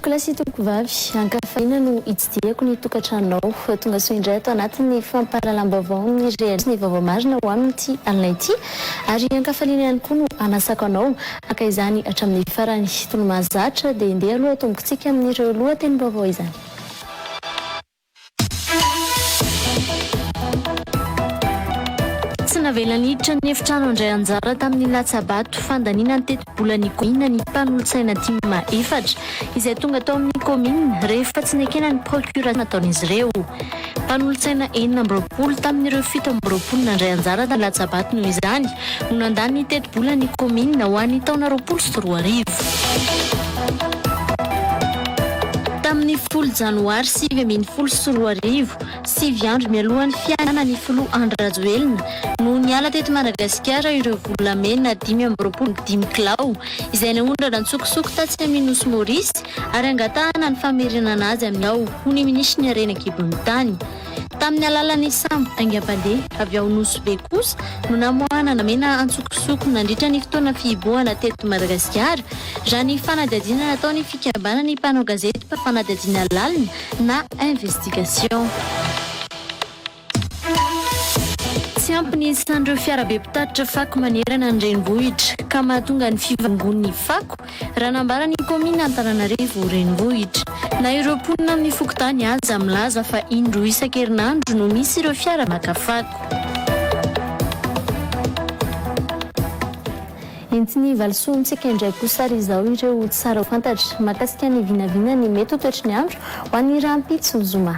Tompoko lasy tompoko vavy ankafaina no itsidihako ny tokantranonao tonga soa indray atao anatin'ny fampahalalam-baovao ny realisy ny vaovao marina ho amin'ity alina ity ary ankafaliana ihany koa no anasako anao aka izany hatramin'ny farany tono mahazatra dia ndeha aloha tombokontsika amin'ireo lohatenim-baovao izany. Navelaniditra ny efitrano andray anjara tamin'ny latsabato fandaniana ny teti-bolan'ny komina ny mpanolotsaina 14 izay tonga tao amin'ny komina rehefa tsy nekena ny procura nataon'izy ireo. Mpanolotsaina 4 tamin'ireo 7 nandray anjara tamin'ny latsabato noho izany no nandany ny teti-bolan'ny komina ho an'ny taona 24 tamin'ny 10 janoary 2024 9 andro mialohan'ny fiainana ny Filo Andry Rajoelina no niala teto Madagasikara ireo volamena 5 kilao izay naondrana nitsokosoko tatsy amin'ny Nosy Maurice ary angatahana ny famerenana azy amin'ny ao ho ny minisitry ny harena kibon'ny tany. Tamin'ny alalan'ny sambo aingam-pandeha avy ao Nosy be kosa no namoahana namena antsokosoko nandritra ny fotoana fihibohana teto Madagasikara raha ny fanadihadiana nataony fikambana ny mpanao gazety fanadihadiana lalina na investigation. Tsy ampy ny isan'ireo fiarabe mpitatitra fako manerana ny renivohitra ka mahatonga ny fivangon'ny fako raha nambara ny komina Antananarivo renivohitra na ireo mponina amin'ny fokotany aza milaza fa indroa isan-kerinandro no misy ireo fiara maka fako. Entiny valisoa mitsika indray kosa ary izao ireo tsara fantatra makasika ny vinavina ny mety ho toetry ny andro ho an'ny rahampitso zoma.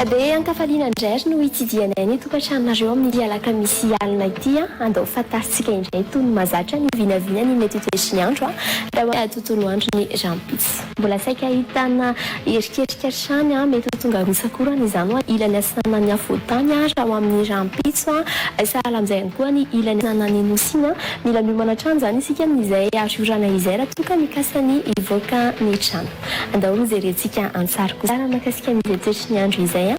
Dia ankafaliana indray no hitsidianay ny tokantranonareo amin'ny alakamisy alina ity andao fantarintsika indray toy ny mahazatra ny vinavina ny mety toetry ny andro raha tontolo andro ny rahampitso. Mbola saika ahitana eriketrika trany mety ho tonga rosakorana izany hoe ilany asana ny afotany raha ho amin'ny rahampitso sahala amin'izay ihany koa ny ilany asana ny nosina mila miomana trano izany isika amin'izay asorana izay raha toka mikasany ivoaka ny trano. Andao no jerentsika ansariko tsara makasika amin'izay toetry ny andro izay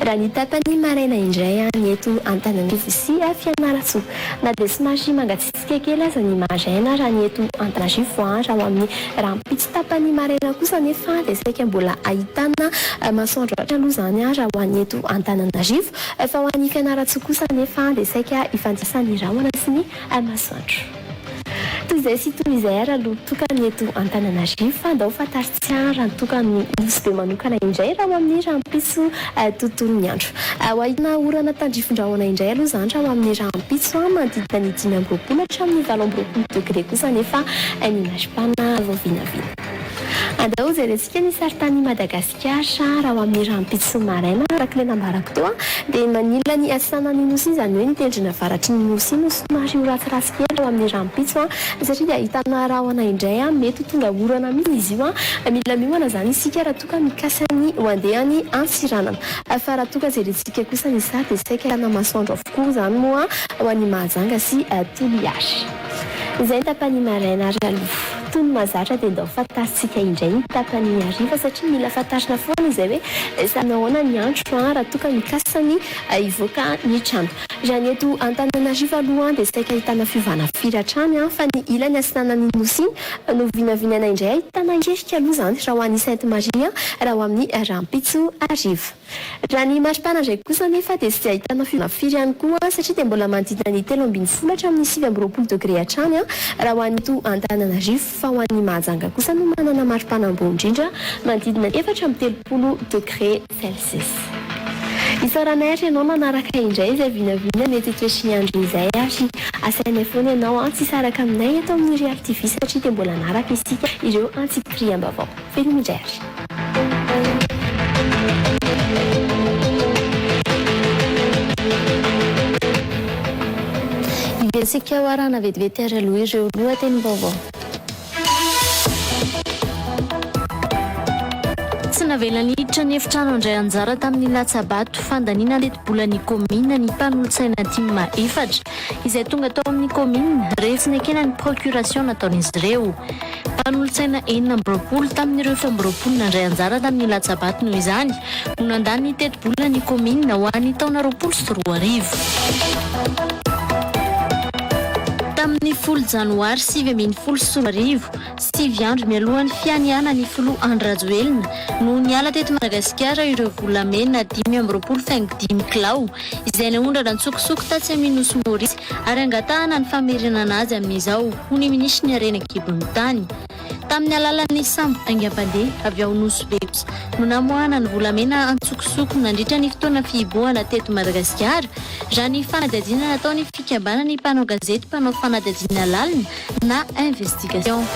raha ny tapany maraina indray ny eto Antananarivo sy Fianarantsoa na dia somary mangatsiaka kely aza ny maraina raha ny eto Antananarivo raha ho amin'ny rahampitso tapany maraina kosa nefa dia saika mbola ahitana masoandro aloha izany raha ho an'ny eto Antananarivo fa ho an'ny Fianarantsoa kosa nefa dia saika ifandraisan'ny rahona sy ny masoandro. Toy izay sy toy izay raha tokany eto Antananarivo andao fantaritsika raha tokany nosy be manokana indray raha ho amin'ny rahampitso tontolon'ny andro. Ho ahitana orana tandrifondrahona indray aloha izany raha ho amin'ny rahampitso manodidina ny 5 hatramin'ny 20 degré kosa nefa ny maripana vao vinavina. Andao jerentsika ny saritany Madagasikara raha ho amin'ny rahampitso maraina araka ilay nambarako teo dia manila ny asana ny nosy izany hoe ny tendrina avaratry ny nosy no somary ratsiratsy kely raha ho amin'ny rahampitso satria dia ahitana rahona indray mety tonga orana mihitsy izy io mila miomana izany isika raha toka mikasany ho andehany antsiranana fa raha toka jerentsika kosa ny sary dia saika ahitana masoandro avokoa izany moa ho an'ny mahajanga sy toliary. Izay ny tapany maraina ary aloha toy ny mahazatra dia ndao fantaritsika indray ny tapany hariva satria mila fantarina foana izay hoe samy ahoana ny andro raha toka mikasany ivoaka ny trano. Raha ny eto Antananarivo aloha dia saika ahitana fiovana firatrany fa ny ilany asinana ny nosiny no vinavinana indray ahitana ingesika aloha izany raha ho an'ny Sainte Marie raha ho amin'ny rahampitso ariva. Raha ny maripana indray kosa nefa dia sy ahitana fiovana firy ihany koa satria dia mbola manodidina ny 17 hatramin'ny 20 degré hatrany raha ho an'ny eto Antananarivo fa ho an'ny mahajanga kosa no manana maripana ambony indrindra manodidina 4-30 degré Celsius. Isaranay ary ianao manaraka indray izay vinavina mety toetry ny andro izay ary asainay foana ianao tsy saraka aminay eto amin'ny reality TV satria dia mbola anaraka isika ireo antsipriam-baovao. Veloma indray ary. Iversika ho arana vetivety ary aloha ireo lohatenim-baovao. Tsy navelaniditra ny efitrano andray anjara tamin'ny latsabato fandaniana teti-bolan'ny komina ny mpanolotsaina 14 izay tonga tao amin'ny komina rehefa nekena ny procuration nataon'izy ireo. Mpanolotsaina 4 tamin'ireo 20 nandray anjara tamin'ny latsabato noho izany no nandany ny teti-bolan'ny komina ho an'ny taona 24 tamin'ny 10 janoary 2024 9 andro mialohan'ny fianiana ny filoha Andry Rajoelina no niala teto Madagasikara ireo volamena 5 kilao izay naondrana nitsokosoko tatsy amin'ny Nosy Maurice ary angatahana ny famerenana azy amin'izao ho ny minisitry ny harena kibon'ny tany. Tamin'ny alalan'ny sambo aingam-pandeha avy ao Nosy Bekos no namoahana ny volamena antsokosoko nandritra ny fotoana fihibohana teto Madagasikara raha ny fanadihadiana nataony fikambanana ny mpanao gazety mpanao fanadihadiana lalina na investigation.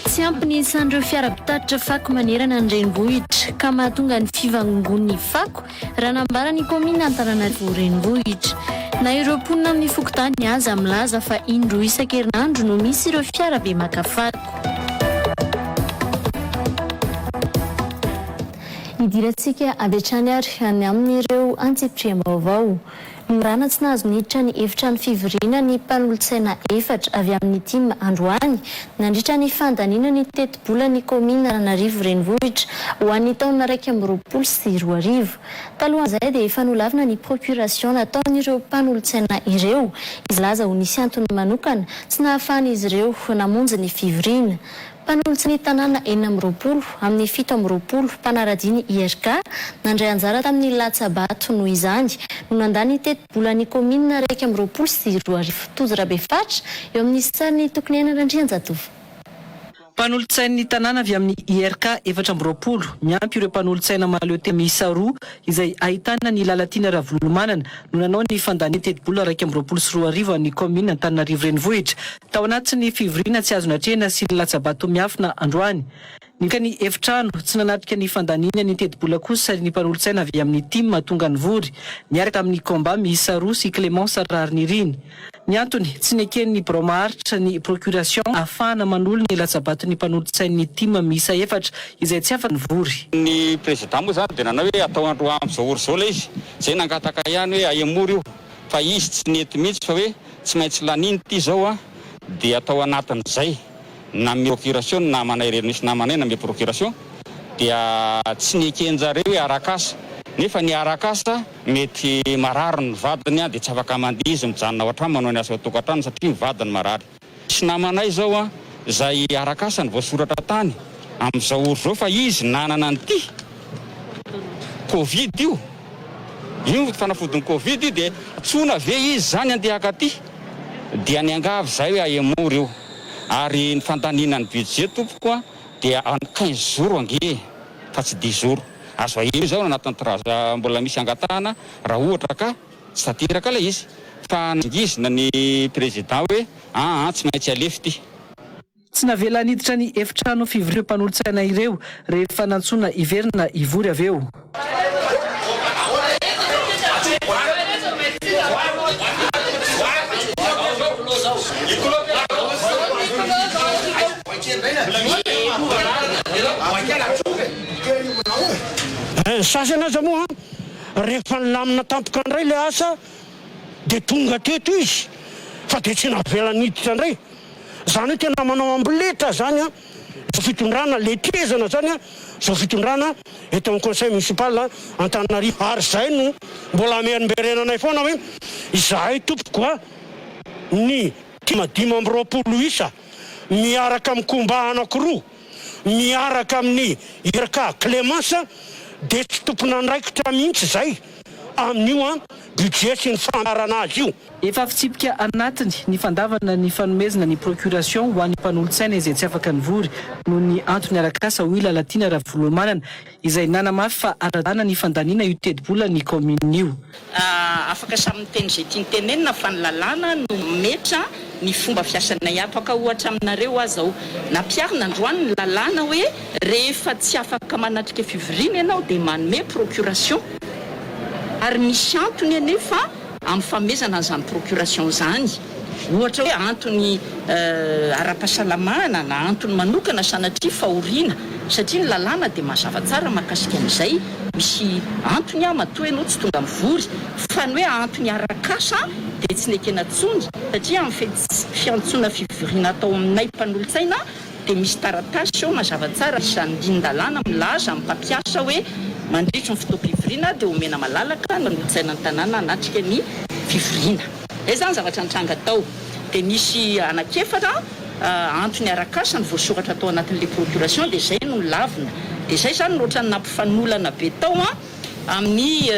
Tsy ampy ny isan'ireo fiara-pitatitra fako manerana ny renivohitra ka mahatonga ny fivangongon'ny fako raha nambara ny komina Antananarivo renivohitra. Na ireo mponina amin'ny fokotany aza milaza fa indroa isan-kerinandro no misy ireo fiara be maka fako. Idiratsika adetrany ary any amin'ireo antsipitria vaovao. Mirana tsy nahazo niditra ny efitrano fivoriana ny mpanolotsaina efatra avy amin'ny tima androany nandritra ny fandaniana ny teti-bola ny komina Antananarivo renivohitra ho an'ny taona 2024. Talohan'izay dia efa nolavina ny procuration nataon'ireo mpanolotsaina ireo izy laza ho nisy antony manokana tsy nahafahan'izy ireo namonjy ny fivoriana. Mpanolotsaina tanàna 4 amin'ny 7 mpanaradiany IRK nandray anjara tamin'ny latsabato noho izany no nandany teti-bola ny komina 2024 Tozorabefatra eo amin'ny sariny tokony Randrianjatovo. Mpanolotsain'ny tanàna avy amin'ny IRK 4 miampy ireo mpanolotsaina mahaleo teo miisa 2 izay ahitana ny Lalatiana Ravolomanana no nanao ny fandaniana teti-bola 2024 ny komina Antananarivo renivohitra tao anatin'ny fivoriana tsy azona trena sy ny latsabato miafina androany. Ny efitrano tsy nanatrika ny fandaniana ny teti-bola kosa ny mpanolotsaina avy amin'ny tima tonga ny vory niaraka amin'ny komba miisa 2 sy Clémence Rariniriny. Ny antony tsy neken'ny bromaharitra ny procuration afahana manolo ny latsabato ny mpanolotsain'ny tima miisa 4 izay tsy afa ny vory. Ny président moa zany dia nanao hoe atao andro amin'izao oro zao ilay izy zay nangataka ihany hoe ahemory io fa izy tsy nety mihitsy fa hoe tsy maintsy laniny ity zao dia atao anatin'izay na procuration na manay misy namanay na procuration dia tsy nekenjareo hoe arakasa nefa ny arakasa mety marary ny vadiny dia tsy afaka mandihy izy mijanona ao an-trano manao ny asa tokantrano satria ny vadiny marary. Sy namanay zao izay arakasa ny voasoratra tany amin'izao oro zao fa izy nanana an'ity Covid io fanafodiny Covid io dia tsona ve izy zany andehaka aty dia ny angavy zay hoe ahemory io ary ny fandaniana ny budget tompoko dia 15 jours ange fa tsy 10 jours azo aheno zao anatin'ny traza mbola misy angatahana raha ohatra ka tsy tateraka ilay izy fa nangizina ny président hoe tsy maintsy alefa ity. Tsy navela niditra ny efitrano fivoriana mpanolotsaina ireo rehefa nantsona iverina ivory avy eo. Sasana aza moa rehefa nilamina tampoka andray le asa dia tonga teto izy fa dia tsy navela niditra andray zany hoe tena manao amboleta zany zao fitondrana letrezana zany zao fitondrana eto amin'ny conseil municipal Antananarivo ary zay no mbola merimberenanay foana hoe izahay tompoko ny 520 isa miaraka amin'ny komba anankiroa miaraka amin'ny IRK Clémence dia tsy tompona andraikitra mihitsy zay amin'io budget sy ny famparana azy io. Efa fitsipika anatiny ny fandavana ny fanomezana ny procuration ho an'ny mpanolotsaina izay tsy afaka nivory noho ny antony arakasa ho Lalatiana Ravolomanana izay nanamafy fa aradana ny fandaniana io teti-bola ny komina io. Afaka samy teny izay tiany tenenina fa ny lalàna no metra ny fomba fiasanay afaka ohatra aminareo azao nampiarina androany ny lalàna hoe rehefa tsy afaka manatrika fivoriana ianao dia manome procuration ary misy antony anefa amin'ny famezana an'izany procuration zany ohatra hoe antony ara-pahasalamana na antony manokana sanatria fahoriana satria ny lalàna dia mazava tsara mahakasika an'izay misy antony matoa ianao tsy tonga mivory fa ny hoe antony arakasa dia tsy nekena tsony satria amin'ny fiantsona fivoriana atao aminay mpanolotsaina dia misy taratasy eo mazava tsara isan'ny lindalàna milaza amin'ny mpampiasa hoe mandritry ny fotoam-pivoriana dia omena malalaka nanolotsaina ny tanàna anatrika ny fivoriana. Izay zany zavatra nitranga tao. Dia nisy anakefatra antony arakasa ny voasoratra tao anatin'ilay procuration dia izay no lavina. Dia izay zany nohatra ny nampifanolana be tao amin'ny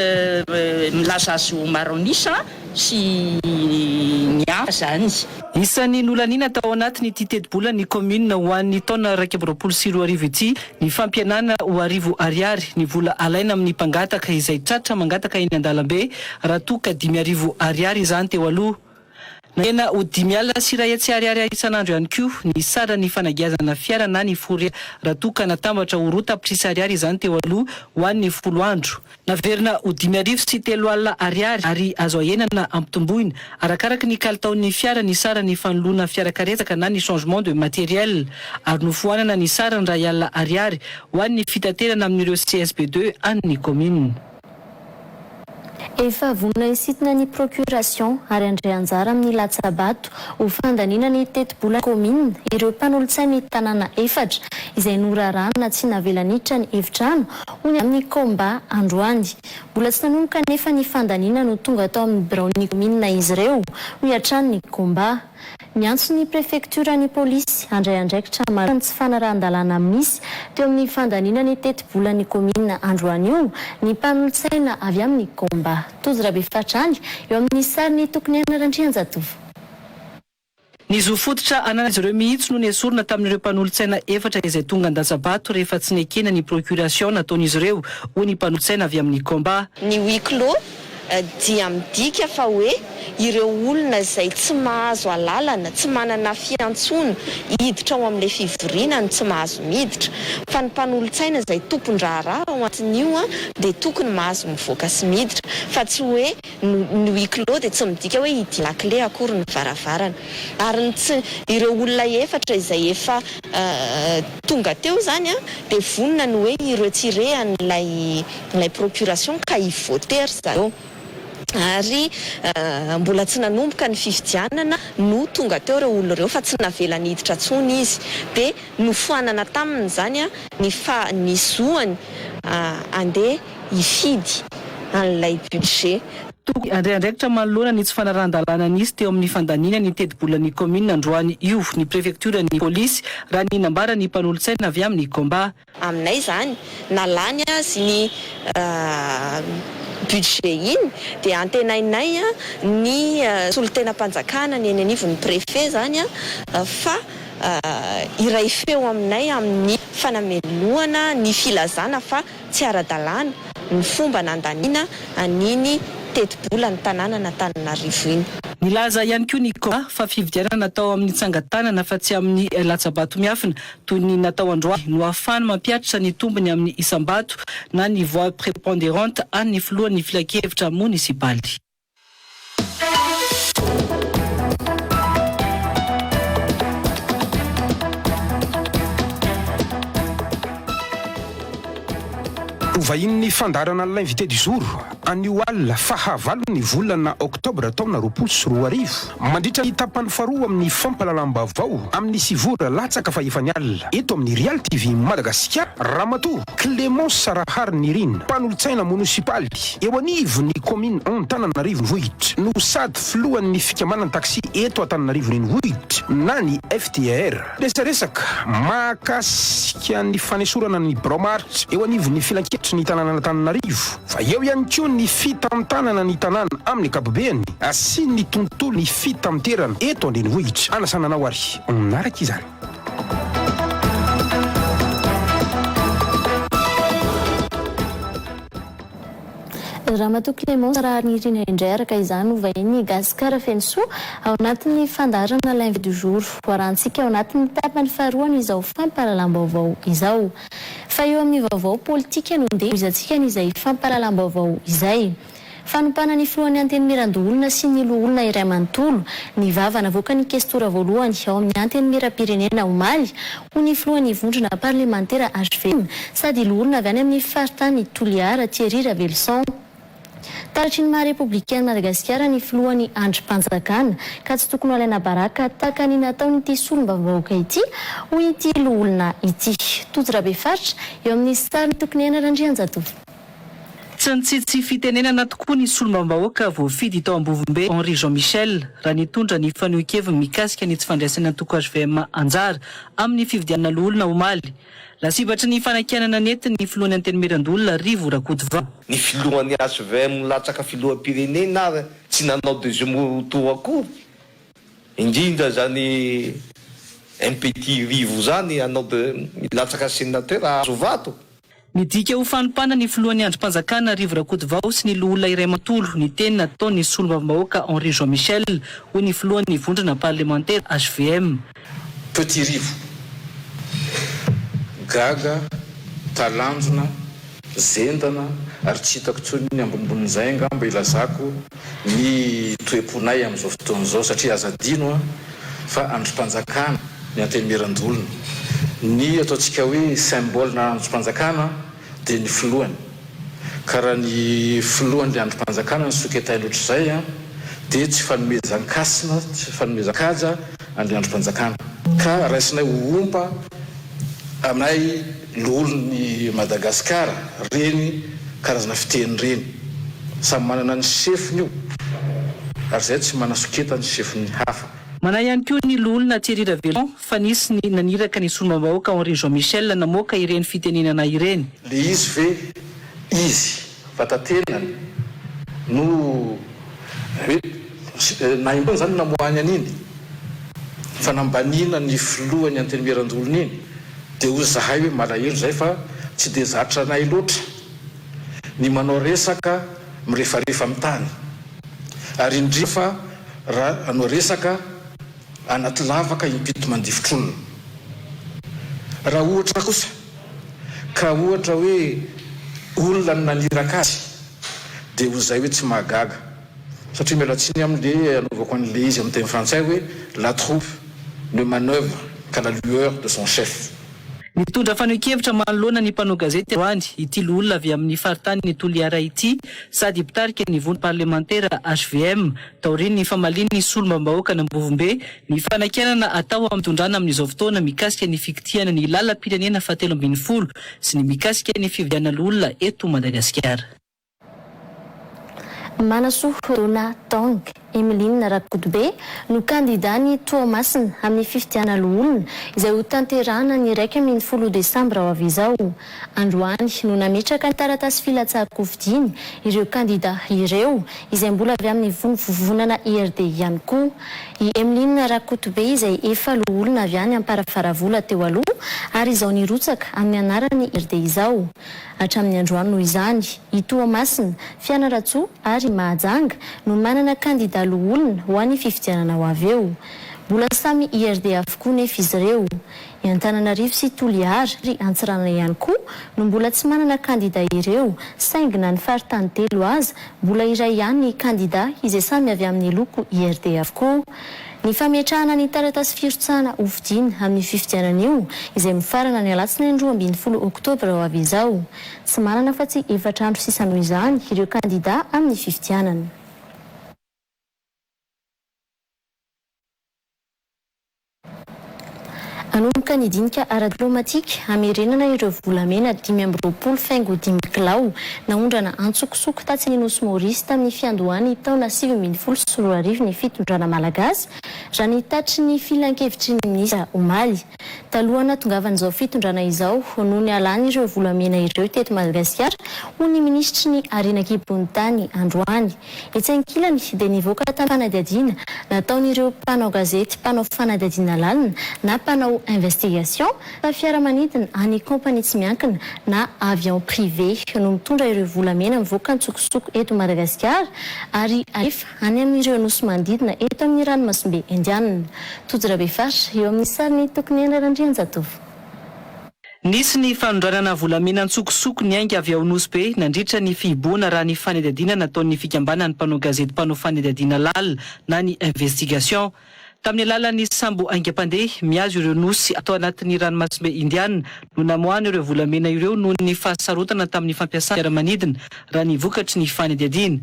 milaza azy ho maronisa sy ny hafa zany. Isan'ny nolanina tao anatiny ity teti-bola ny commune ho an'ny taona 2024 ity ny fampianana ho arivo ariary ny vola alaina amin'ny mpangataka izay tratra mangataka eny an-dalambe raha toa ka 5,000 ariary izany teo aloha. Nena ho 5,000 sy iray hetsy ariary isan'andro ihany koa ny sara ny fanagiazana fiara na ny fory raha toa ka natambatra ho roa tapitrisa ariary izany teo aloha ho an'ny 10 andro. Naverina ho 5,000 sy 3 alina ariary ary azo ahenana ampitomboina arakaraka ny kalitaon'ny fiara ny sara ny fanoloana fiarakaretsaka na ny changement de matériel ary nofoanana ny sara ny 2 alina ariary ho an'ny fitaterana amin'ireo CSP2 an'ny commune. Efa vonona isitona ny procuration ary andray anjara amin'ny latsabato ho fandaniana ny teti-bola commune ireo mpanolotsaina ny tanàna efatra izay norarana tsy navelanitra ny efitrano hoy amin'ny komba androany. Mbola tsy nanomboka nefa ny fandaniana no tonga tao amin'ny biraon'ny commune izy ireo ho iatrano ny komba. Miantso ny prefektura ny polisy andray andraikitra maro ny tsy fanarahan-dalàna misy teo amin'ny fandaniana ny teti-bola ny commune androany io ny mpanolotsaina avy amin'ny komba. Tozy rabe fatrany eo amin'ny sary ny tokony anarandrian-jatovo. Ny zo fototra ananazy ireo mihitsy no nesorina tamin'ireo mpanolotsaina efatra izay tonga an-dasabato rehefa tsy nekena ny procuration nataon'izy ireo ho ny mpanolotsaina avy amin'ny komba. Ny huis clos dia midika fa hoe ireo olona izay tsy mahazo alalana, tsy manana fiantsoana hiditra ao amin'ilay fivoriana no tsy mahazo miditra. Fa ny mpanolotsaina izay tompon-draharaha ao anatin'io dia tokony mahazo mivoaka sy miditra. Fa tsy hoe ny huis clos dia tsy midika hoe hidy lakile akory ny varavarana. Ary ireo olona efatra izay efa tonga teo zany dia vonona ny hoe ireo tsirehan'ilay procuration ka hivotery zareo. Ary mbola tsy nanomboka ny fifidianana no tonga teo ireo olona ireo fa tsy navelany hiditra tsony izy dia nofoanana taminy zany ny zoany andeha hifidy an'ilay budget. Andray andraikitra manoloana ny tsy fanarahan-dalàna nisy teo amin'ny fandaniana ny teti-bola ny commune androany io ny prefektura ny polisy raha ny nambara ny mpanolotsaina avy amin'ny komba. Aminay zany nalany azy ny budget iny dia antenainay ny solon-tenam-panjakana ny eny anivon'ny prefet zany fa iray feo aminay amin'ny fanameloana ny filazana fa tsy ara-dalàna ny fomba nandaniana aniny teti-bola ny tanàna n'Antananarivo iny. Nilaza ihany koa ny komba fa fividianana natao amin'ny tsangatanana fa tsy amin'ny latsabato miafina toy ny natao androany no ahafahany mampiatrika ny tombony amin'ny isam-bato na ny voix prépondérante amin'ny filohan'ny filakevitra munisipaly. Vahiny fandarana l'invité du jour anio alina fahavalony volana oktobra taona 2024 mandritra ny tapany faharoa amin'ny fampalalam-baovao amin'ny sivora latsaka fa efa ny alina eto amin'ny Real TV Madagasikara. Ramatoa Clémence Sarahary Nirina mpanolotsaina munisipaly eo anivony commune Antananarivo Vohitra no sady filohan'ny fikamanana taxi eto Antananarivo Renivohitra na ny FTR resaresaka mahakasika ny fanesorana ny bromaritra eo anivony filanketry ny tanàna Antananarivo fa eo ihany koa ny fitantanana ny tanàna amin'ny ankapobeny sy ny tontolo ny fitanterana eto Andrenivohitra. Anasananao ary manaraka izany. Ramatoa Clémence Sarahary Nirina indray araka izany ho vahiny Gasikara Fensoa ao anatin'ny fandarana l'invité du jour voarantsika ao anatin'ny tapany faharoa izao fampahalalam-baovao izao. Fa eo amin'ny vaovao politika no ndeha izantsika n'izay fampahalalam-baovao izay. Fanompanana ny filohan'ny anteny miran-doholona sy ny loholona iray manontolo ny vava navoaka ny kestora voalohany ao amin'ny anteny miram-pirenena omaly ho ny filohan'ny vondrona parlementaire HVM sady loholona avy any amin'ny faritany Toliara Thierry Ravelson. Taratry ny maha républicaine Madagasikara ny filohan'ny andrim-panjakana ka tsy tokony alaina baraka tahaka ny nataon'ity solombavam-bahoaka ity ho ity loholona ity. Tojo rabe faritra eo amin'ny sary ny tokony anarandrian-jatovo. Tsy nitsitsy fitenenana tokoa ny solombam-bahoaka voafidy tao Ambovombe Henri Jean Michel raha nitondra ny fanehoan-keviny mikasika ny tsy fandraisana antoko HVM anjara amin'ny fividianana olona omaly. Lasibatra ny fanakianana nenty filohan'ny antenimiran-dolona Rivo Rakotovao. Ny filohan'ny HVM latsaka filoham-pirenena ary tsy nanao deuxième tour akory. Indrindra zany MPT Rivo zany anao latsaka sénateur azo vato. Midika ho fanompana ny filohan'ny androm-panjakana Rivo Rakotovao sy ny loholona iray mantolo ny teny nataon'ny solombam-bahoaka Henri Jean Michel ho ny filohan'ny vondrona parlementaire HVM. Petit Rivo, gaga, talanjona, zendana, ary tsy hitako tsony ny ambonimbon'izay angamba ilazako ny toe-ponay amin'izao fotoan'izao satria azadino fa androm-panjakana ny antenimiran-dolona. Ny ataontsika hoe symbole na androm-panjakana dia ny filohany. Ka raha ny filohan'ny androm-panjakana ny soketainy ohatr'izay dia tsy fanomezan-kasina, tsy fanomezan-kaja an'ilay androm-panjakana. Ka raisinay ompa aminay loholon'ny Madagasikara reny karazana fiteny reny. Samy manana ny sefiny io ary izay tsy manasoketa ny sefiny hafa. Manay ihany koa ny loholona Thierry Ravelon fa nisy ny naniraka ny solombam-bahoaka Henri Jean Michel namoaka ireny fitenenana ireny. Le izy ve izy vatatenany no na imbony zany namoahany an'iny fanambanina ny filohan'ny antenimiran-dolona iny dia hoy zahay hoe malahelo zay fa tsy dia zatra anay loatra ny manao resaka mirefarefa amin'ny tany ary indrindra fa raha anao resaka anaty lavaka impito mandifotr'olona. Raha ohatra kosa ka ohatra hoe olona naniraka azy dia hoy zay hoe tsy mahagaga satria mila tsiny amin'le anaovako an'le izy amin'ny teny frantsay hoe la troupe ne manœuvre qu'à la lueur de son chef. Nitondra fanehoan-kevitra manoloana ny mpanao gazety roany ity loholona avy amin'ny faritany ny Toliara ity sady mpitarika ny vondro parlementaire HVM taoriny ny famaliny ny solombam-bahoaka Ambovombe ny fanakianana atao amin'tondrana amin'izao fotoana mikasika ny fikitiana ny lalam-pirenena 17 sy ny mikasika ny fividianana olona eto Madagasikara. Manasoa Rona Tong Emeline Rakotobe no kandidany Toamasina amin'ny fifidianana olona izay ho tanterahana ny 10 Desambra ho avy izao. Androany no nametraka ny taratasy filatsaham-kofidiany ireo kandida ireo izay mbola avy amin'ny vovonana IRD ihany koa. I Emeline Rakotobe izay efa olona avy any amparafaravola teo aloha ary izao nirotsaka amin'ny anarany IRD izao. Hatramin'ny androany noho izany i Toamasina Fianaratsoa ary Mahajanga no manana kandida olona ho an'ny fifidianana ho avy eo. Mbola samy IRD avokoa nefa izy ireo. I Antananarivo sy Toliara ry Antsiranana ihany koa no mbola tsy manana kandida ireo saingy na ny faritany telo aza mbola iray ihany ny kandida izay samy avy amin'ny loko IRD avokoa. Ny fametrahana ny taratasy firotsahana hofidiana amin'ny fifidianana io izay mifarana ny alatsinainy 12 Oktobra ho avy izao. Tsy manana fa tsy 4 andro sisa noho izany ireo kandida amin'ny fifidianana. Anomboka ny dinika ara-diplomatika hamerenana ireo volamena 5 faingo 5 kilao naondrana antsokosoko tatsy ny nosy Maurice tamin'ny fiandohany taona 2014 ny fitondrana malagasy raha nitatry ny filan-kevitry ny minisitra omaly. Talohana tongavan'izao fitondrana izao noho ny alany ireo volamena ireo teto Madagasikara ho ny ministry ny Arina Kibonitany androany. Etsy ankilany dia nivoaka tamin'ny fanadihadiana nataon'ireo mpanao gazety, mpanao fanadihadiana lalina na mpanao investigation fa fiaramanidina any kompani tsy miankina na avion privé no mitondra ireo volamena mivoaka ntsokosoko eto Madagasikara ary alefa any amin'ireo nosy manodidina eto amin'ny ranomasimbe indianina. Tojorabe faritra eo amin'ny sariny tokony andrarandrianjatovo. Nisy ny fanondranana volamena ntsokosoko ny ainga avy ao nosy be nandritra ny fiboana raha ny fanadihadiana nataon'ny fikambana ny mpanao gazety, mpanao fanadihadiana lalina na ny investigation. Tamin'ny alalan'ny sambo aingam-pandeha miazo ireo nosy atao anatin'ny ranomasimbe indiana no namoahana ireo volamena ireo noho ny fahasarotana tamin'ny fampiasana fiaramanidina raha ny vokatry ny fanadiadiana.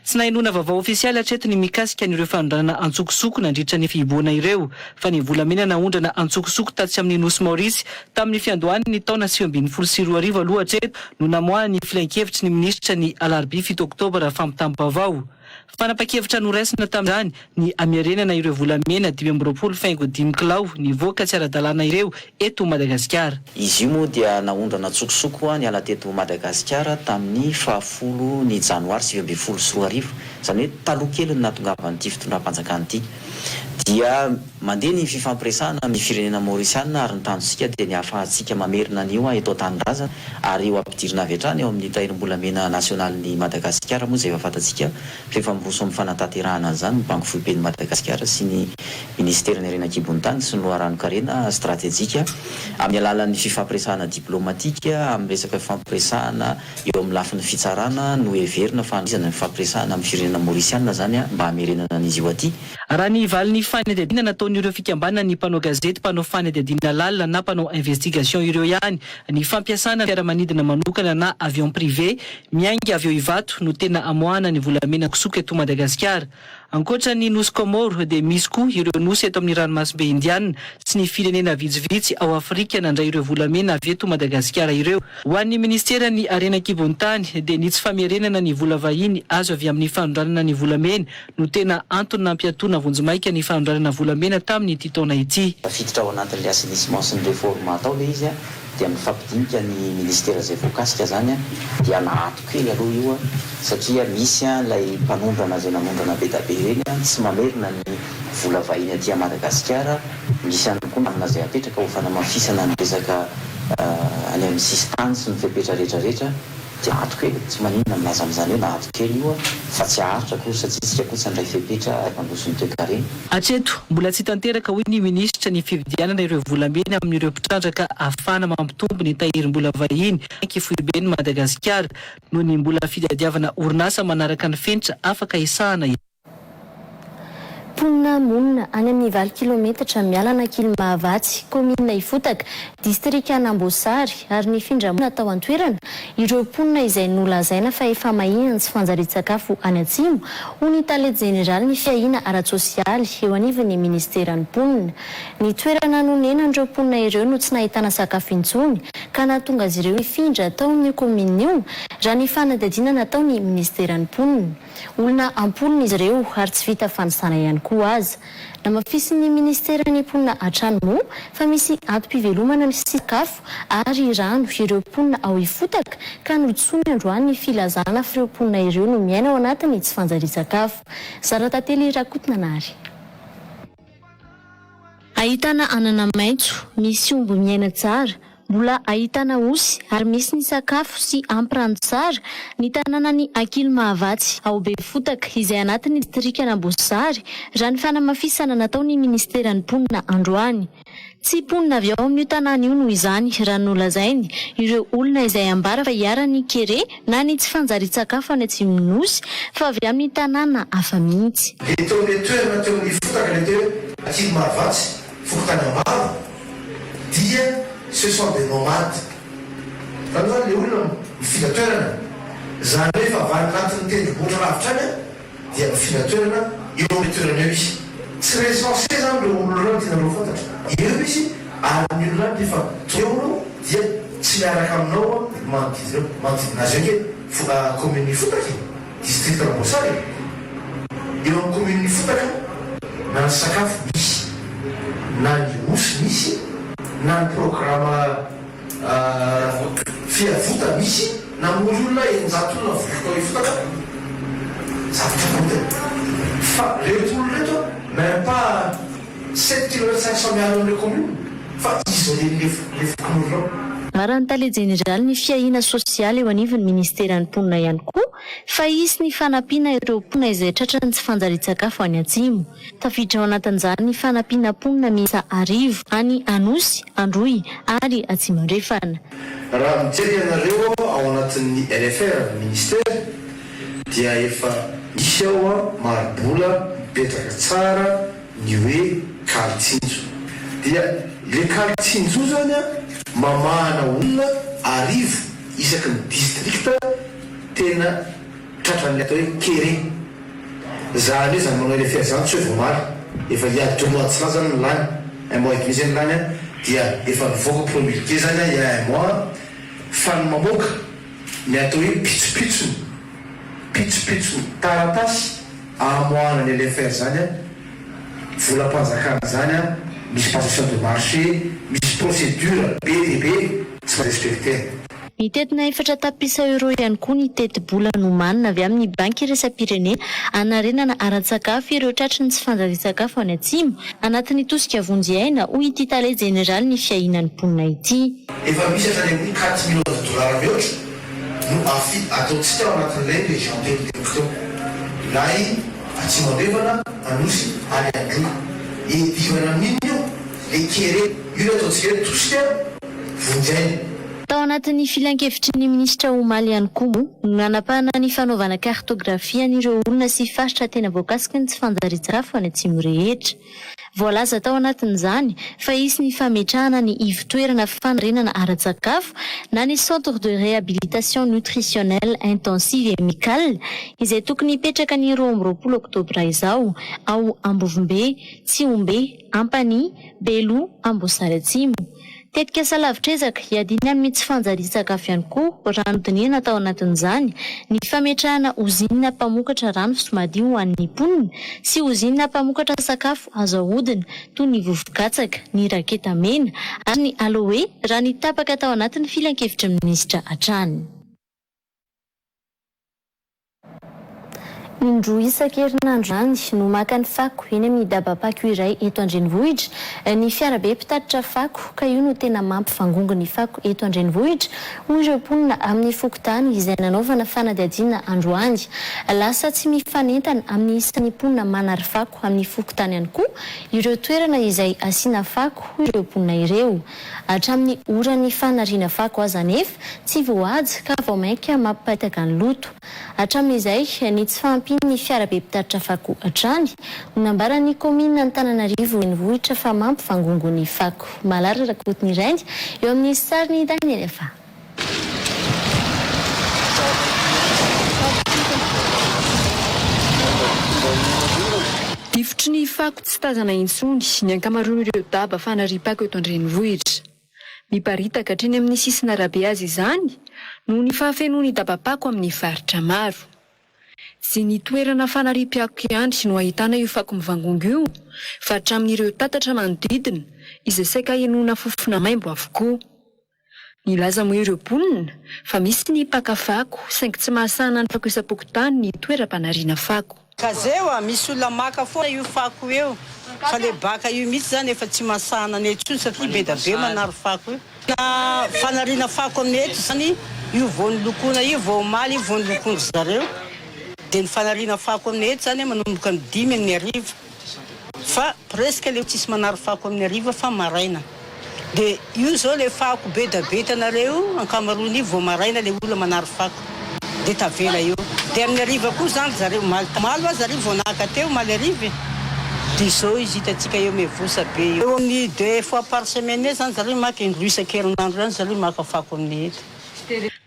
Tsy nahinona vaovao ofisialy hatretiny mikasika an'ireo fanondrana antsokosoko nandritra ny fihiboana ireo fa ny volamena naondrana antsokosoko tatsy amin'ny nosy Maorisy tamin'ny fiandohan'ny taona 2024 aloha hatreto no namoahana ny filan-kevitry ny minisitra ny alarobia 7 oktobra fampitanim-baovao. Fanapa-kevitra noraisina tamin'izany ny amiarenana ireo volamena 5.5 kilao nivoaka tsy ara-dalàna ireo eto Madagasikara. Izy io moa dia naondrana tsokosoko ny ala teto Madagasikara tamin'ny 10 ny janoary 2024 izany hoe taloha kely ny nahatongavan'ity fitondram-panjakana ity. Dia mandeha ny fifampiresahana amin'ny firenena Maorisiana ary ny tanjonsika dia ny ahafahantsika mamerina an'io eto an-tanindrazana ary eo ampidirina avy hatrany eo amin'ny tahirim-bolamena nasionalin'ny Madagasikara moa izay efa fantatsika rehefa miroso amin'ny fanatanterahana an'izany ny Banky Foiben'ny Madagasikara sy ny Ministeran'ny Herenakibon'Tany sy ny loharanokarena stratéjika amin'ny alalan'ny fifampiresahana diplomatika amin'ny resaka fifampiresahana eo amin'ny lafin'ny fitsarana no heverina fahandrizana ny fifampiresahana amin'ny firenena Maorisiana zany mba hamerenana an'izy io aty. Raha ny valin'ny fanadiadiana nataon'ireo fikambanana ny mpanao gazety, mpanao fanadiadiana lalina na mpanao investigation ireo ihany ny fampiasana fiaramanidina manokana na avion privé miainga avy eo Ivato no tena amoahana ny volamena kosoka eto Madagasikara. Ankoatra ny nosy Comore dia misy koa ireo nosy eto amin'ny ranomasimbe indiana sy ny firenena vitsivitsy ao Afrika nandray ireo volamena avy eto Madagasikara ireo. Ho an'ny Ministeran'ny Herenakibon'Tany dia ny tsy famerenana ny vola vahiny azo avy amin'ny fanondranana ny volamena no tena antony nampiatoana vonjimaika ny fanondranana volamena tamin'ny ity taona ity. Tafiditra ao anatin'ilay assainissement sy ny réforme atao ilay izy dia mifampidinika ny ministera izay voakasika zany dia nahato kely aloha io satria misy ilay mpanondrana izay nanondrana be da be ireny tsy mamerina ny vola vahiny aty Madagasikara. Misy ihany koa namana izay apetraka ho fanamafisana ny resaka any amin'ny sistany sy ny fepetra rehetrarehetra dia ato kely tsy maninona milaza amin'izany hoe nahato kely io fa tsy aharitra koa satria tsika koa tsy andray fepetra mandrosony toe-karena. Hatreto mbola tsy tanteraka hoy ny minisitra ny fividianana ireo volamena amin'ireo mpitrandraka ahafahana mampitombo ny tahirim-bola vahiny Banky Foiben'ny Madagasikara noho ny mbola fitadiavana orinasa manaraka ny fenitra afaka isahana. Ponina monina any amin'ny 20 kilometatra mialana Kilomahavatsy, komina Ifotaka, distrika Anambosary ary ny findramona tao an-toerana ireo ponina izay nolazaina fa efa mahina tsy fanjarian-tsakafo any atsimo ho ny tale jeneraly ny fiahina ara-tsosialy eo anivon'ny ministeran'ny ponina. Ny toerana nonenan'ireo ponina ireo no tsy nahitana sakafo intsony ka nahatonga azy ireo ifindra tao amin'ny komina io raha ny fanadihadiana nataon'ny ministeran'ny ponina. Olona ampolina izy ireo ary tsy vita fanisana ihany koa aza. Namafisin'ny ministeran'ny ponina hatrany moa fa misy antom-pivelomana ny sakafo ary rano ireo ponina ao Ifotaka ka noditsony androany ny filazana fa ireo ponina ireo no miaina ao anatiny tsy fanjarian-tsakafo. Zara tantely Rakotona Nary. Ahitana anana maitso, misy omby miaina tsara, mbola ahitana osy ary misy ny sakafo sy ampirano tsara ny tanànan'ny Kilomahavatsy ao Befotaka izay anatin'ny distrika Anambosary raha ny fanamafisana nataon'ny ministeran'ny ponina androany. Tsy ponina avy ao amin'io tanàna io noho izany raha nolazainy ireo olona izay ambara fa hiara-ny kere na ny tsy fanjarian-tsakafo any atsimo nosy fa avy amin'ny tanàna hafa mihitsy. Eto amin'ny toerana teo amin'ny Ifotaka le teo Kilomahavatsy fokotany ambaro dia ce sont des nomades. Fa zany le olona mifindra toerana zany hoe fa avy anatin'ny tendrombohitra lavitra any dia mifindra toerana eo amin'ny toerana eo izy. Tsy recensé zany le olona rano tianareo fantatra. Eo izy ary ny olona rehefa eo dia tsy miaraka aminao manodidina azy ake commune Ifotaka district Anambosary. Eo amin'ny commune Ifotaka na ny sakafo misy na ny osy misy na ny programme fiavota misy na mory olona enjatolona vokoka Ifotaka zavatra kote fa reto olona reto même pas 7 km 500 miala amin'ny commune fa isolé les fokon'olona. Raha ny tale jeneraly ny fiahina sosialy eo anivon'ny ministeran'ny ponina ihany koa fa isy ny fanampiana ireo ponina izay tratrany tsy fanjarian-tsakafo any atsimo. Tafiditra ao anatin'izany ny fanampiana ponina miisa 10 any Anosy, Androy ary Atsimandrefana. Raha mijery ianareo ao anatin'ny LFR ministère dia efa misy ao marobola mipetraka tsara ny hoe kalitsinjo. Dia le kalitsinjo zany a mamahana olona arivo isaky ny districta tena tratran'le atao hoe kere. Zany hoe zany manao le fiazany tsy hoe voamaly efa iady 2 mois de cela zany ny lany un mois et demi zany lany a dia efa nivoaka promulgué zany a il y a un mois fa ny mamoaka ny atao hoe pitsopitsony taratasy amoahana ny LFR zany a volam-panjakana zany a misy passation de marché misy procédure be dehibe tsy respecté. Mitetina efatra tapisa euro ihany koa ny teti-bola nomanina avy amin'ny banky iraisam-pirenena anarenana ara-tsakafo ireo tratry ny tsy fanjary-tsakafo any atsimo anatin'ny tosika vonjy-aina hoy ity tale jeneraly ny fiahinan'ny mponina ity. Efa misy atany amin'ny 4 millions de dollars mihoatra no ataontsika ao anatin'ilay région de lay atsimo andrevana anosy any androa edivana amin'iny io le kere io ataontsika hoe tosika vonjy-aina. Tao anatin'ny filan-kevitry ny minisitra omaly ihany koa no nanapahana ny fanaovana kartografia an'ireo olona sy faritra tena voakasiky ny tsy fanjary-tsakafo any atsimo rehetra. Voalaza tao anatin'izany fa hisy ny fametrahana ny ivotoerana fanarenana ara-tsakafo na ny centre de réhabilitation nutritionnelle intensive et amicale izay tokony hipetraka ny 20 oktobra izao ao Ambovombe, Tsiombe, Ampani, Belo, Amboasary atsimo. Tetika salavitrezaka hiadina amin'ny tsy fanjary-tsakafo ihany koa raha nodinina tao anatin'izany ny fametrahana ozinina mpamokatra rano fisomadio ho an'ny mponina sy ozinina mpamokatra sakafo azo ahodina toy ny vovokatsaka, ny raketa mena ary ny aloe raha ny tapaka tao anatin'ny filan-kevitry minisitra hatrany. Indroa isan-kerinandro any no maka ny fako eny amin'ny dabapako iray eto Andrenivohitra ny fiarabe mpitatitra fako ka io no tena mampivangongo ny fako eto Andrenivohitra hoy ireo mponina amin'ny fokontany izay nanaovana fanadihadiana androany. Lasa tsy mifanentana amin'ny isan'ny mponina manary fako amin'ny fokontany ihany koa ireo toerana izay asiana fako hoy ireo mponina ireo. Hatramin'ny orany fanariana fako aza nefa tsy voaja ka vao mainka mampipataka ny loto. Hatramin'izay ny tsy ny fiarabe mpitatitra fako hatrany nambaran'ny komina Antananarivo Renivohitra fa mampivangongo ny fako. Malara rakotiny Raindy eo amin'ny sariny Daniel Efa. Tifotry ny fako tsy tazana intsony ny ankamaroan'ireo daba fanaripako eto Andrenivohitra. Miparitaka hatreny amin'ny sisina arabe azy izany noho ny fahafenoan'ny dabapako amin'ny faritra maro. Sy ny toerana fanaripiako ihany no ahitana io fako mivangongo io fa hatramin'ireo tatatra manodidina izay saika henoana fofona maimbo avokoa. Nilaza moa ireo mponina fa misy ny paka fako saingy tsy mahasahana ny fako isam-pokotany ny toeram-panariana fako. Kazeo misy olona maka foana io fako eo fa le baka io mitsy zany efa tsy mahasahana ny etsy satria be da be manary fako io. Na fanariana fako amin'ny etsy zany io vao nolokoina io vao omaly io vao nolokoina zareo. De ny fanariana fako amin'ny etsy zany manomboka ny 5 amin'ny ariva fa presque le tsisy manary fako amin'ny ariva fa maraina. De io zao le fako be da be tanareo ankamaroany io vao maraina le olona manary fako de tavela io. De amin'ny ariva koa zany zareo malo azy ariva vao naka teo maly ariva. De zao izy hitatsika eo me vosa be eo amin'ny 2 fois par semaine zany zareo maka indroa isan-kerinandro zany zareo maka fako amin'ny etsy.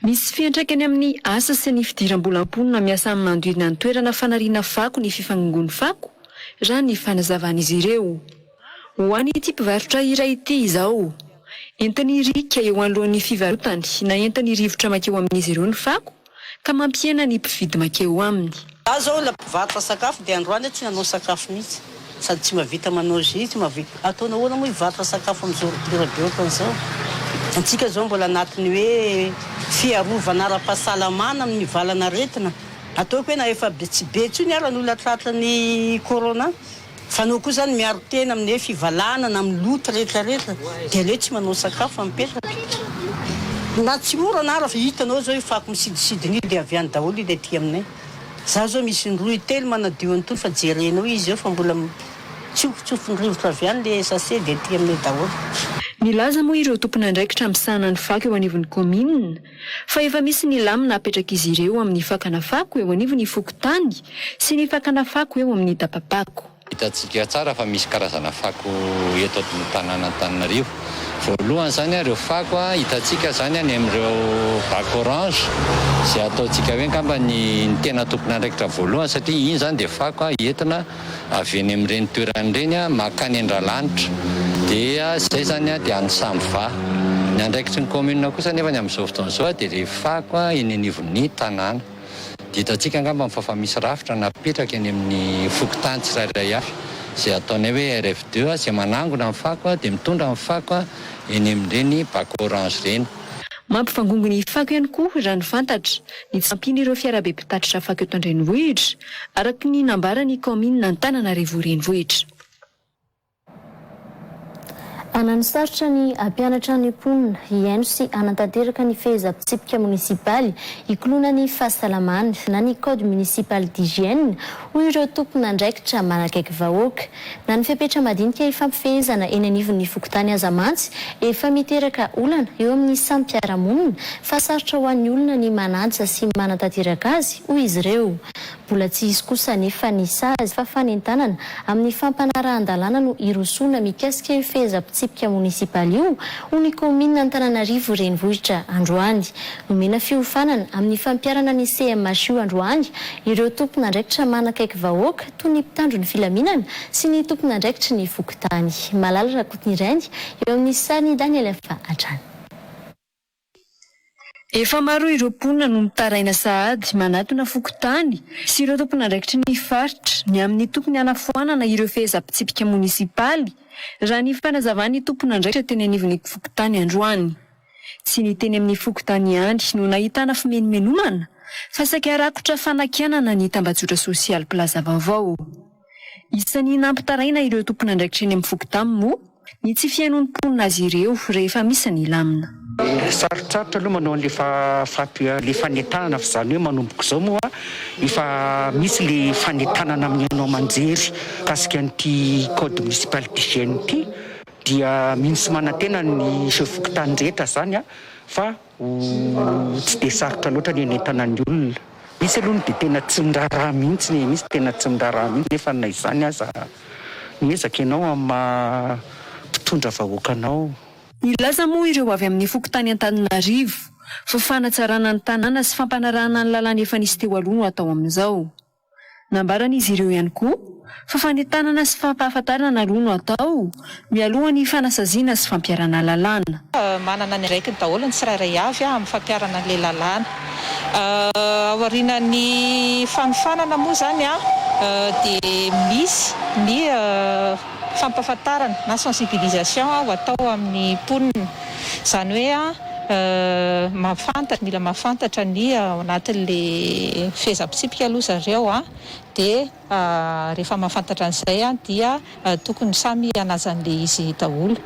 Misy fiantraikany amin'ny asa sy ny fidiram-bolam-ponina miasa amin'ny manodidina ny toerana fanariana fako ny fifangongon'ny fako raha ny fanazavan'izy ireo. Ho an'ny ity mpivarotra iray ity izao entiny rika eo anoloan'ny fivarotany na entiny rivotra makeo amin'izy ireo ny fako ka mampiena ny mpividy makeo aminy. Za zao la mpivarotra sakafo de androany tsy nanao sakafo mihitsy sady tsy mavita manao jus tsy mavita ataona ahoana moa hivarotra sakafo amin'izao rotira be ohatran'izao. Antsika zao mbola anatiny hoe fiarovana ara-pahasalamana amin'ny valana aretina. Ataoko hoe na efa tsy be tsy ny aran'olona tratra ny corona fa no koa zany miaro tena amin'ny fivalana na amin'ny loto rehetrarehetra de le tsy manao sakafo mipetraka. Na tsy mora na raha hitanao zao fako misidisidiny de avy any daholo ile ty aminay. Za zao misy indroa telo manadio antony fa jerenao izy eo fa mbola tsofitsofin-rivotra avy any le sase de ty aminay daholo. Nilaza moa ireo tompona andraikitra misahana ny fako eo anivon'ny komina fa efa misy ny lamina apetraka izy ireo amin'ny fakana fako eo anivon'ny fokontany sy ny fakana fako eo amin'ny dabapako. hitantsika tsara fa misy karazana fako eto amin'ny tanàna Antananarivo. Voalohany zany ireo fako hitantsika zany any amin'ireo bac orange izay ataontsika hoe ngamba ny tena tompon'andraikitra voalohany satria iny zany dia fako entina avy eny amin'ireny toerany ireny makany an-dralanitra dia izay zany dia any Samva. Ny andraikitry ny commune kosa nefa ny amin'izao fotoana izao dia ilay fako eny anivon'ny tanàna. Dia hitantsika ngamba fa misy rafitra napetraka eny amin'ny fokontany tsirairay avy izay ataonay hoe RF2 izay manangona amin'ny fako dia mitondra amin'ny fako eny amin'ireny bac orange ireny. Mampivangongo ny fako ihany koa raha ny fantatra ny tsy ampiana ireo fiarabe mpitatitra fako eto an-drenivohitra araka ny nambarany commune Antananarivo renivohitra. Ananisarotra ny ampianatra ny mponina hiaino sy anatanteraka ny fehezam-pitsipika munisipaly ikolona ny fahasalamana na ny code municipal d'hygiène hoy ireo tompon'andraikitra manakaiky vahoaka. Na ny fepetra madinika ifampifehezana eny anivon'ny fokontany azamantsy efa miteraka olana eo amin'ny sampiaramonina fa sarotra ho an'ny olona ny mananja sy manatanteraka azy hoy izy ireo. Mbola tsy izy kosa nefa ny sazy fa fanentanana amin'ny fampanarahan-dalàna no irosona mikasika io fehezam-pitsipika munisipaly io ho ny commune Antananarivo renivohitra androany. Nomena fiofanana amin'ny fampiarana ny CMHU androany ireo tompon'andraikitra manakaiky vahoaka toy ny mpitandro ny filaminana sy ny tompon'andraikitra ny fokontany. Malala rakotiny rainy eo amin'ny sary Daniel Fa Atrany. Efa maro ireo mponina no mitaraina sahady manatona fokontany sy ireo tompon'andraikitra ny faritra ny amin'ny tompony anafoanana ireo fehezam-pitsipika munisipaly raha ny fanazavany tompon'andraikitra teny anivon'ny fokontany androany. Tsy ny teny amin'ny fokontany ihany no nahitana fimenomenomana fa saika rakotra fanakianana ny tambajotra sosialy plaza vaovao. Isan'ny nampitaraina ireo tompon'andraikitra eny amin'ny fokontany moa ny tsy fiainon'ny mponina azy ireo rehefa misy ny lamina. Sarotsarotra aloha manao le fanentanana fa zany hoe manomboka izao moa efa misy le fanentanana amin'ny anao manjery kasika an'ity code municipal d'hygiène ity dia minsy manantena ny fokontany rehetra zany fa tsy dia sarotra loatra ny enentana ny olona. Misy aloha dia tena tsy mindraraha mihitsy, misy tena tsy mindraraha mihitsy nefa na izany aza miezaka ianao amin'ny mpitondra vahoaka anao. Ilaza moa ireo avy amin'ny fokontany Antananarivo fa fanatsarana ny tanàna sy fampanarahana ny lalàna efa nisy teo aloha no atao amin'izao. Nambaran'izy ireo ihany koa fa fanentanana sy fampahafantarana aloha no atao mialoha ny fanasaziana sy fampiarana lalàna. Manana ny raiky ny daholo ny tsirairay avy amin'ny fampiarana an'ilay lalàna. Aorianan'ny fanofanana moa zany dia misy ny fampahafantarana na sensibilisation ho atao amin'ny mponina. Zany hoe mila mahafantatra ny ao anatin'le fehezam-pitsipika aloha zareo dia rehefa mahafantatra an'izay dia tokony samy hanazan'le izy daholo.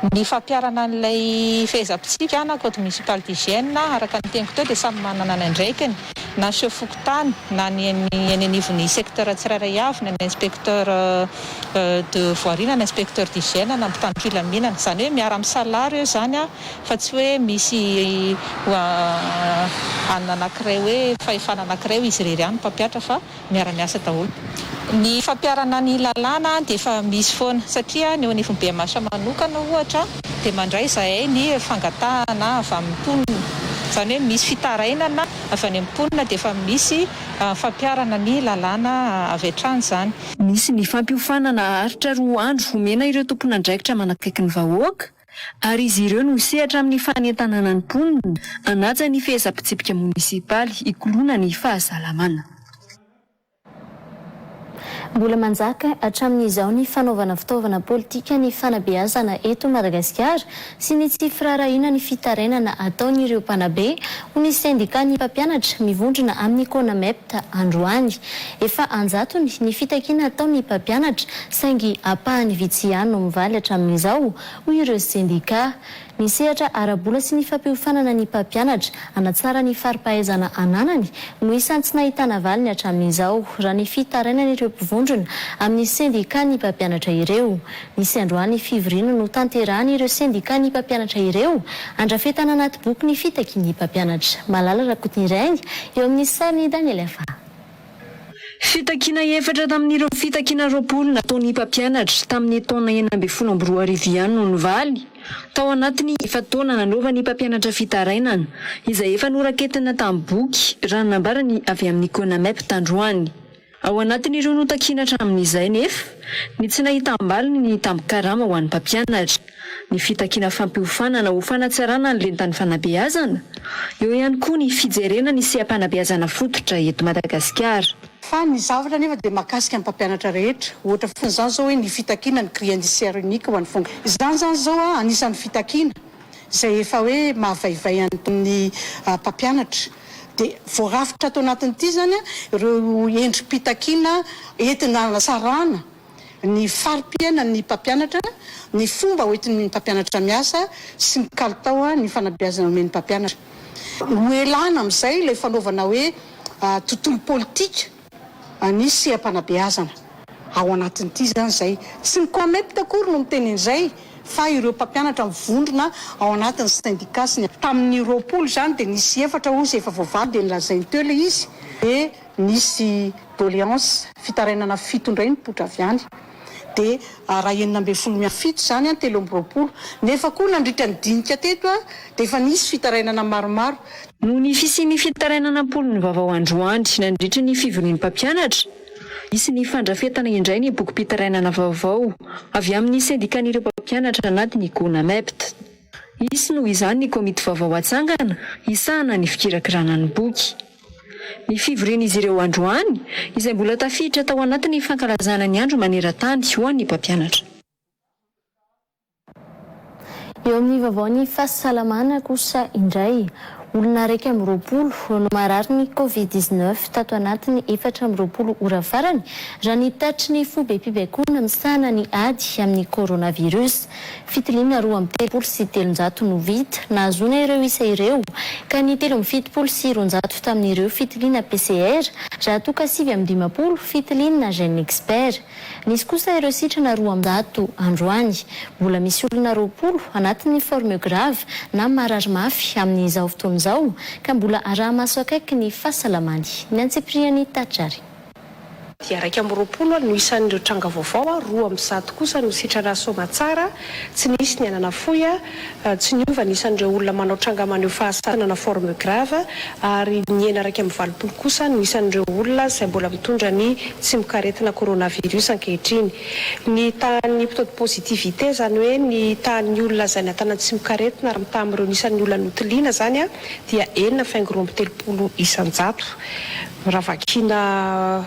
Ny fampiarana an'ilay fehezam-pitsipika na code municipal d'hygiène araka ny teniko teo dia samy manana ny andraikiny na seo fokontany na ny anivon'ny secteur tsirairay avy na ny inspecteur de voirie na inspecteur d'hygiène na mpitandro filaminana. Zany hoe miara-misalary eo zany fa tsy hoe misy anankiray hoe fahefana anankiray izy irery ihany mpampiatra fa miara-miasa daholo. Ny fampiarana ny lalàna dia efa misy foana satria ny eo anivon'ny BMH manokana ohatra dia mandray zahay ny fangatahana avy amin'ny mponina. Zany hoe misy fitarainana avy any amin'ny mponina dia efa misy fampiarana ny lalàna avy hatrany zany. Misy ny fampiofanana haritra roa andro omena ireo tompon'andraikitra manakaiky ny vahoaka ary izy ireo no sehatra amin'ny fanentanana ny mponina hanaja ny fehezam-pitsipika munisipaly ikolona ny fahasalamana. Mbola manjaka hatramin'izao ny fanaovana fitaovana politika ny fanabeazana eto Madagasikara sy ny tsy firarahina ny fitarainana ataon'ireo mpanabe ho ny sendika ny mpampianatra mivondrona amin'ny CONAMEPT androany. Efa anjatony ny fitakiana ataon'ny mpampianatra saingy apahany vitsy ihany no mivaly hatramin'izao ho ireo sendika. Ny sehatra arabola sy ny fampiofanana ny mpampianatra anatsara ny faripahaizana ananany no isan'ny tsy nahitana valiny hatramin'izao raha ny fitarainan'ireo mpivondrona amin'ny sendika ny mpampianatra ireo. Nisy androany fivoriana no tanterahany ireo sendika ny mpampianatra ireo andrafetana anaty boky ny fitaky ny mpampianatra. Malala rakotiny rainy eo amin'ny sary Daniel Fa. Fitakiana efatra tamin'ireo fitakiana roapolo nataon'ny mpampianatra tamin'ny taona 2014 ihany no nivaly tao anatiny efa taona nanaovan'ny mpampianatra fitarainana izay efa noraketina tamin'ny boky raha nambarany avy amin'ny CONAMEP tandroany. Ao anatin'ireo notakiana hatramin'izay nefa ny tsy nahita ambaliny ny tambin-karama ho an'ny mpampianatra, ny fitakiana fampiofanana ho fanatsarana ny lentany fanabeazana, eo ihany koa ny fijerena ny seha-panabeazana fototra eto Madagasikara. Fa ny zavatra nefa dia mahakasika ny mpampianatra rehetra, ohatra foana izany zao hoe ny fitakiana ny grille indiciaire unique ho an'ny fonga. Izany zany zao anisan'ny fitakiana izay efa hoe mahavaivay an'ny mpampianatra. Dia voarafitra ato anatin'ity zany ireo endrim-pitakiana entina sarana ny fari-piainan'ny ny mpampianatra, ny fomba hoentin'ny mpampianatra miasa sy ny kalitao ny fanabeazana omen'ny mpampianatra. Hoelana amin'izay ilay fanaovana hoe tontolo politika ny seha-panabeazana ao anatin'ity zany izay. Tsy ny CONAMEP takory no miteny an'izay fa ireo mpampianatra mivondrona ao anatin'ny syndicat sy tamin'ny roapolo zany dia nisy efatra ozy efa voavaly dia nilazainy teo ilay izy, dia nisy doléance fitarainana fitondray ny potra avy any dia raha 17 zany telo amby roapolo nefa koa nandritra ny dinika teto dia efa nisy fitarainana maromaro. Noho ny fisian'ny fitarainana polony vaovao androany nandritra ny fivorian'ny mpampianatra, isy ny fandrafetana indray ny bokim-pitarainana vaovao avy amin'ny syndikan'ireo mpampianatra anatiny CONAMEP. Isy noho izany ny komity vaovao atsangana isahana ny fikirakirana ny boky. Ny fivorian'izy ireo androany izay mbola tafiditra tao anatin'ny fankalazana ny andro maneran-tany ho an'ny mpampianatra. Eo amin'ny vaovao ny fahasalamana kosa indray, olona 120 no marary ny COVID-19 tato anatiny 420 ora farany raha nitatry ny fobe-pibaikona misahana ny ady amin'ny coronavirus. Fitiliana 2.300 no vita nahazoana ireo isa ireo ka ny 3.700 tamin'ireo fitiliana PCR raha toka 5.50 fitiliana gène expert. Nisy kosa ireo sitrana 200 androany. Mbola misy olona 20 anatin'ny forme grave na marary mafy amin'izao fotoana izao ka mbola arahamaso akaiky ny fahasalamany. Ny Antsipriany Tatrary. Dia 120 no isan'ireo tranga vaovao, 200 kosa no sitrana somatsara, tsy nisy ny anana foya, tsy niova isan'ireo olona manao tranga maneho fahasalamana forme grave, ary ny 120 kosa no isan'ireo olona izay mbola mitondra ny tsy mikaretina coronavirus ankehitriny. Ny tahan'ny taux de positivité zany hoe ny tahan'ny olona izay natana tsy mikaretina raha mitaha amin'ireo isan'ny olona notiliana zany dia 4.30 isan-jato. Raha vakina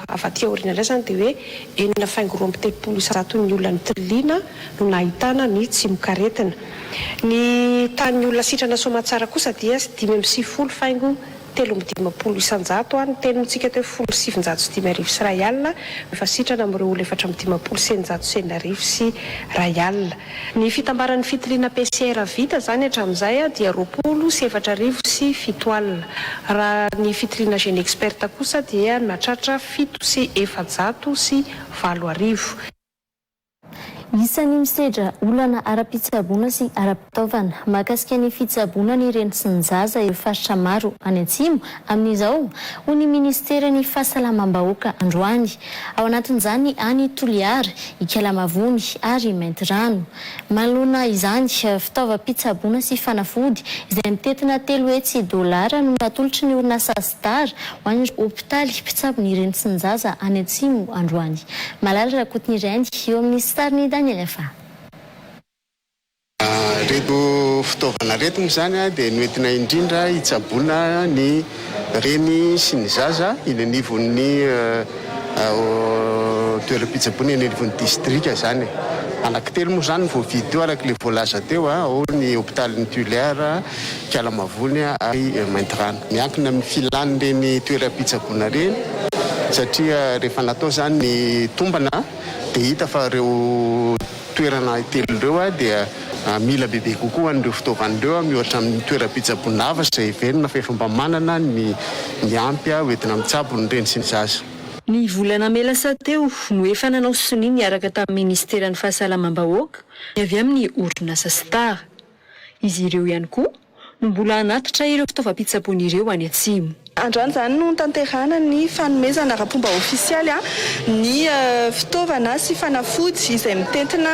avaty aoriana indray zany dia hoe 4.30 isan-jato ny olona notiliana no nahitana ny tsy mikaretina. Ny tahan'ny olona sitrana somatsara kosa dia 5.30 isan-jato ny tenintsika teo 730 sy ray alina efa sitrana amin'ireo olona 4.900 sy ray alina. Ny fitambaran'ny fitiliana PCR vita zany hatramin'izay dia 20 sy 4 sy 7 alina. Raha ny fitiliana gène expert kosa dia nahatratra 7 sy 400 sy 4 Isan'ny misedra olana ara-pitsaboana sy ara-pitaovana mahakasika ny fitsaboana ny reny sy ny zaza ireo faritra maro any atsimo amin'izao ho ny ministera ny fahasalamam-bahoaka androany. Ao anatin'izany any Toliara, Ikalamavony ary Maintirano. Manoloana izany fitaovam-pitsaboana sy fanafody izay mitetina $3 no natolotry ny orinasa Star ho an'ny hopitaly mpitsabo ny reny sy ny zaza any atsimo androany. Malala rakotiny reny eo amin'ny Star ny Daniel Efa. Reto fitaovana reto moa zany dia noentina indrindra hitsaboana ny reny sy ny zaza eny anivon'ny toeram-pitsaboana eny anivon'ny distrika zany. Anankitelo moa zany voavidy teo araka le voalaza teo ao ny hopitalin'ny Toliara, Ikalamavony ary Maintirano. Miankina amin'ny filan'ireny toeram-pitsaboana reny satria rehefa natao zany ny tombana dia hita fa ireo toerana telo ireo dia mila bebe kokoa an'ireo fitaovan'ireo mihoatra amin'ny toeram-pitsaboana hafa izay velona fa efa mba manana ny ampy hoentina mitsabo ny reny sy ny zaza. Ny volana melasa teo no efa nanao soni niaraka tamin'ny ministeran'ny fahasalamam-bahoaka avy amin'ny orinasa Star. Izy ireo ihany koa no mbola hanatitra ireo fitaovam-pitsaboana ireo any atsimo. Androany zany no tanterana ny fanomezana ara-pomba ofisialy ny fitaovana sy fanafody izay mitentina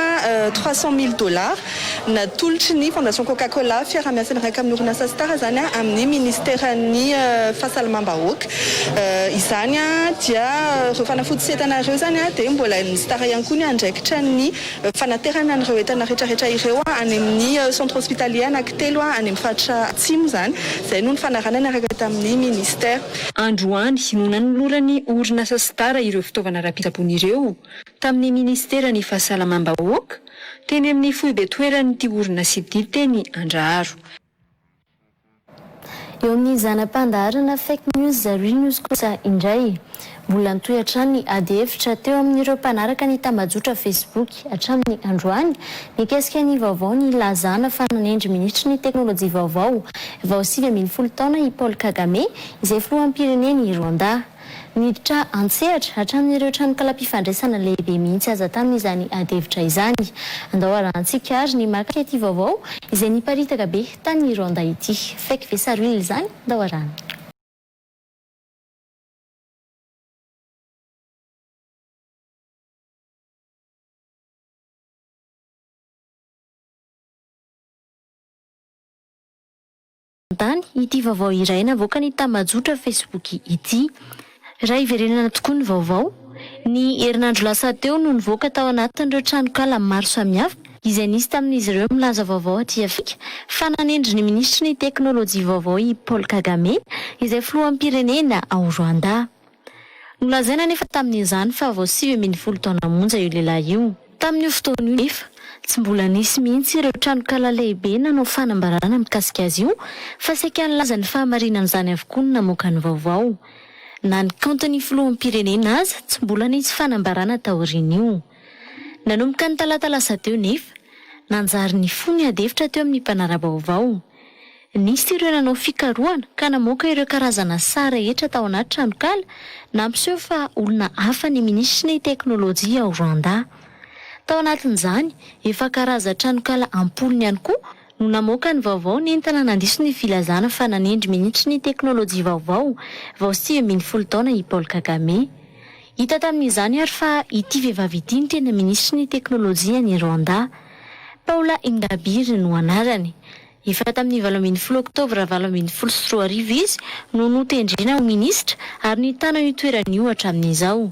$300,000 natolotry ny fondation Coca-Cola fiarah-miasana raika amin'ny orinasa Star zany amin'ny ministeran'ny fahasalamam-bahoaka. Izany dia ireo fanafody sy entanareo zany dia mbola ny Star ihany koa ny andraikitra ny fanaterana an'ireo entana rehetrarehetra ireo any amin'ny centre hospitalier anankitelo any amin'ny faritra atsimo zany. Izay no ny fanarana niaraka tamin'ny ministera. Androany no nanolorany orinasa Star ireo fitaovana ara-pitsaboana ireo tamin'ny ministeran'ny fahasalamam-bahoaka teny amin'ny foibe toeran'ity orinasa ity teny Andraharo. Eo amin'ny zanam-pandaharana fake news real news kosa indray mbola nitoy ny ady-hevitra teo amin'ireo mpanaraka ny tambajotra Facebook hatramin'ny androany mikasika ny vaovao ny lazana fananendry ministry ny teknolojia vaovao vao 2010 taona i Paul Kagame izay filoham-pireneny Rwanda niditra antsehatra hatramin'ireo trano kala-pifandraisana lehibe mihitsy aza tamin'izany ady-hevitra izany. Andao arantsika ary ny maka ity vaovao izay niparitaka be tany Rwanda ity. Fake vesaruil izany andao arana. Ity vaovao iray navoaka ny tambajotra Facebook ity. Raha iverenana tokoa ny vaovao, ny herinandro lasa teo no nivoaka tao anatin'ireo tranokala maro samihafa izay nisy tamin'izy ireo milaza vaovao aty Afrika fananendry ny ministry ny teknolojia vaovao i Paul Kagame izay filoham-pirenena ao Rwanda. Nolazaina nefa tamin'izany fa vao 2010 taona monja io lehilahy io. Tamin'io fotoana io nefa tsy mbola nisy mihitsy ireo tranokala lehibe nanao fanambarana mikasika azy io fa saika nilaza ny fahamarinan'izany avokoa ny namoaka ny vaovao. Na ny kaontin'ny filoham-pirenena aza tsy mbola nisy fanambarana taoriana io. Nanomboka ny talata lasa teo nefa nanjary ny fony ady-hevitra teo amin'ny mpanara-baovao. Nisy ireo nanao fikarohana ka namoaka ireo karazana sary rehetra tao anaty tranokala nampiseho fa olona hafa ny ministry ny teknolojia ao Rwanda. Tao anatin'izany efa karaza tranokala ampolony ihany koa no namoaka ny vaovao nentana nandiso ny filazana fananendry ministry ny teknolojia vaovao vao 2010 taona i Paul Kagame. Hita tamin'izany ary fa ity vehivavy ity ny tena ministry ny teknolojia ny Rwanda. Paula Ingabire no anarany. Efa tamin'ny 2010 Oktobra 2013 izy no notendrena ho ministra ary nitana io toerana io hatramin'izao.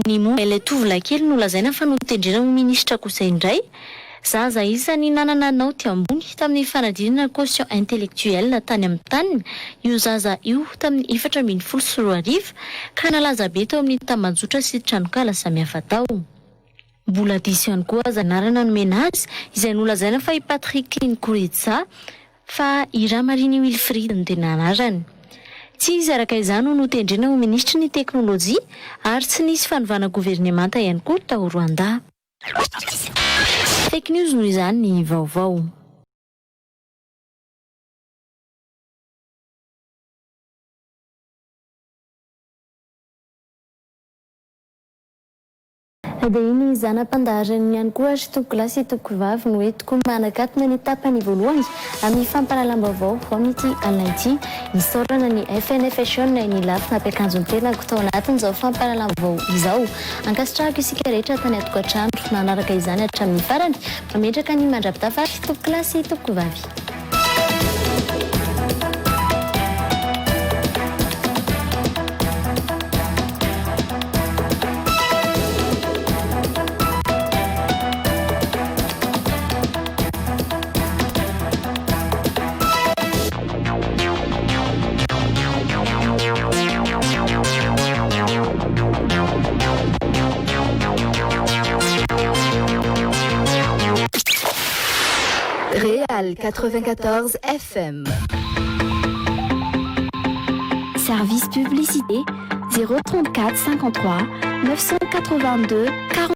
Ny moa ilay tovolahy kely no lazaina fa notendrena ho ministra kosa indray. Zaza isany nanana naoty ambony tamin'ny fanadirana caution intellectuelle tany amin'ny taniny io zaza io tamin'ny 2013 ka nalaza be tao amin'ny tambajotra sy tranokala samihafa tao. Mbola diso ihany koa aza anarana nomena azy izay nolazaina fa i Patrick Nkuritsa fa i Ramariny Wilfried no tena anarany. Tsy izy araka izany no notendrena ho ministry ny teknolojia ary tsy nisy fanovana governemanta ihany koa tao Rwanda. Fake news no izany ny vaovao. Dia iny zanam-pandaharany ihany koa ary toko lahy sy toko vavy no entiko manakatona ny tapany voalohany amin'ny fampahalalam-baovao vao amin'ity alina ity. Nisorana ny FNFSN ny lafina ampiakanjony tenako tao anatin'izao fampahalalam-baovao izao. Ankasitrahako isika rehetra tany atokantrano nanaraka izany hatramin'ny farany mametraka ny mandrapitafary toko lahy sy toko vavy. Réal 94 FM. Service publicité 034 53 982 40.